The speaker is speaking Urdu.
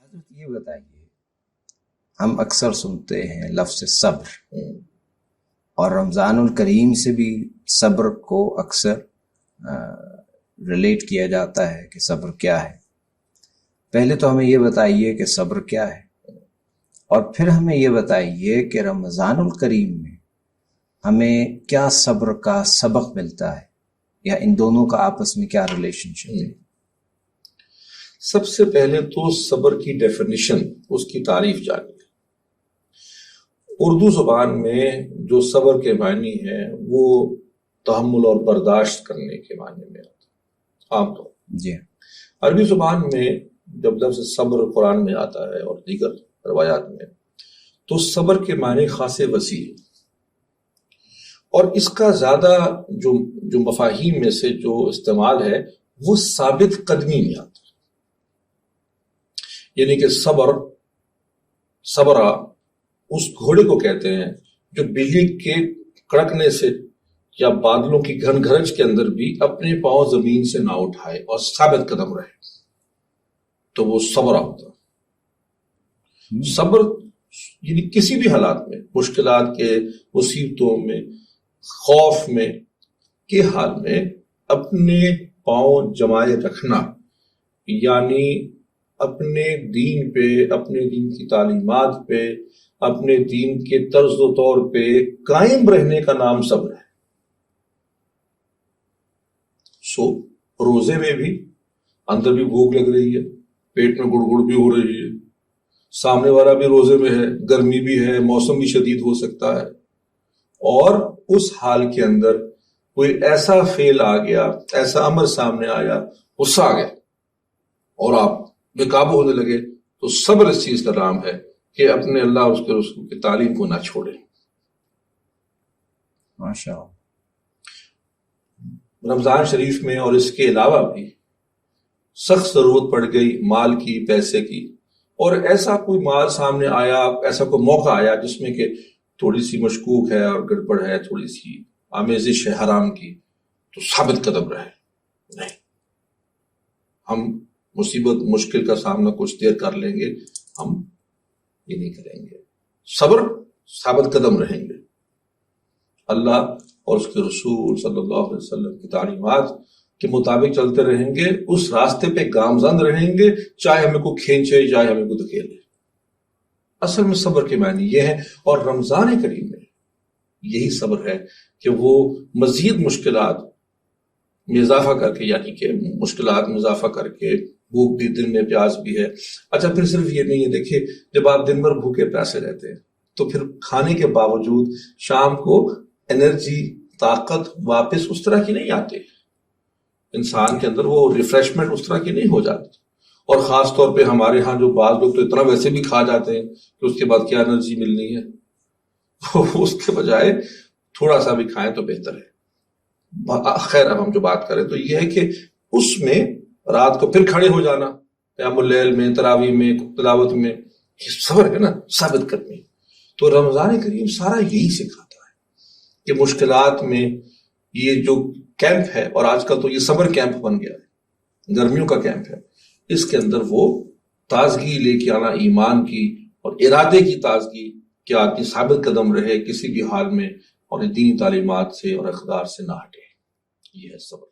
حضرت یہ بتائیے، ہم اکثر سنتے ہیں لفظ صبر، اور رمضان الکریم سے بھی صبر کو اکثر ریلیٹ کیا جاتا ہے کہ صبر کیا ہے۔ پہلے تو ہمیں یہ بتائیے کہ صبر کیا ہے، اور پھر ہمیں یہ بتائیے کہ رمضان الکریم میں ہمیں کیا صبر کا سبق ملتا ہے، یا ان دونوں کا آپس میں کیا ریلیشن شپ ہے۔ سب سے پہلے تو صبر کی ڈیفینیشن، اس کی تعریف جانیے۔ اردو زبان میں جو صبر کے معنی ہے وہ تحمل اور برداشت کرنے کے معنی میں آتا ہے عام طور پر۔ جی، عربی زبان میں جب لفظ صبر قرآن میں آتا ہے اور دیگر روایات میں، تو صبر کے معنی خاصے وسیع ہے، اور اس کا زیادہ جو مفاہیم میں سے جو استعمال ہے وہ ثابت قدمی میں آتا ہے، یعنی کہ صبرا اس گھوڑے کو کہتے ہیں جو بجلی کے کڑکنے سے یا بادلوں کی گھن گھرج کے اندر بھی اپنے پاؤں زمین سے نہ اٹھائے اور ثابت قدم رہے، تو وہ صبرا ہوتا ہے۔ صبر یعنی کسی بھی حالات میں، مشکلات کے، مصیبتوں میں، خوف میں کے حال میں اپنے پاؤں جمائے رکھنا، یعنی اپنے دین پہ، اپنے دین کی تعلیمات پہ، اپنے دین کے طرز و طور پہ قائم رہنے کا نام صبر ہے۔ روزے میں بھی اندر بھی بھوک لگ رہی ہے، پیٹ میں گڑ گڑ بھی ہو رہی ہے، سامنے والا بھی روزے میں ہے، گرمی بھی ہے، موسم بھی شدید ہو سکتا ہے، اور اس حال کے اندر کوئی ایسا فعل آ گیا، ایسا امر سامنے آیا، غصہ آ گیا اور آپ بے قابو ہونے لگے، تو صبر اس چیز کا نام ہے کہ اپنے اللہ اس کے رسول کی تعلیم کو نہ چھوڑے۔ ماشاء اللہ۔ رمضان شریف میں اور اس کے علاوہ بھی سخت ضرورت پڑ گئی مال کی، پیسے کی، اور ایسا کوئی مال سامنے آیا، ایسا کوئی موقع آیا جس میں کہ تھوڑی سی مشکوک ہے اور گڑبڑ ہے، تھوڑی سی آمیزش ہے حرام کی، تو ثابت قدم رہے۔ نہیں، ہم مصیبت مشکل کا سامنا کچھ دیر کر لیں گے، ہم یہ نہیں کریں گے، صبر، ثابت قدم رہیں گے، اللہ اور اس کے رسول صلی اللہ علیہ وسلم کی تعلیمات کے مطابق چلتے رہیں گے، اس راستے پہ گامزن رہیں گے، چاہے ہمیں کوئی کھینچے، چاہے ہمیں کوئی دھکیلے۔ اصل میں صبر کے معنی یہ ہے، اور رمضان کریم میں یہی صبر ہے کہ وہ مزید مشکلات میں اضافہ کر کے، یعنی کہ مشکلات میں اضافہ کر کے، بھوک بھی، دل میں پیاس بھی ہے۔ اچھا، پھر صرف یہ نہیں ہے، دیکھیے جب آپ دن بھر بھوکے پیاسے رہتے ہیں تو پھر کھانے کے باوجود شام کو انرجی، طاقت واپس اس طرح کی نہیں آتی، انسان کے اندر وہ ریفریشمنٹ اس طرح کی نہیں ہو جاتی، اور خاص طور پہ ہمارے ہاں جو بعض لوگ تو اتنا ویسے بھی کھا جاتے ہیں کہ اس کے بعد کیا انرجی ملنی ہے، اس کے بجائے تھوڑا سا بھی کھائیں تو بہتر ہے۔ خیر، اب ہم جو بات کریں تو یہ ہے کہ اس میں رات کو پھر کھڑے ہو جانا، قیام اللیل میں، تراویح میں، تلاوت میں، یہ صبر ہے نا، ثابت قدمی۔ تو رمضان کریم سارا یہی سکھاتا ہے کہ مشکلات میں یہ جو کیمپ ہے، اور آج کل تو یہ صبر کیمپ بن گیا ہے، گرمیوں کا کیمپ ہے، اس کے اندر وہ تازگی لے کے آنا ایمان کی اور ارادے کی تازگی، کہ آدمی ثابت قدم رہے کسی بھی حال میں، اور دینی تعلیمات سے اور اقدار سے نہ ہٹے، یہ ہے صبر۔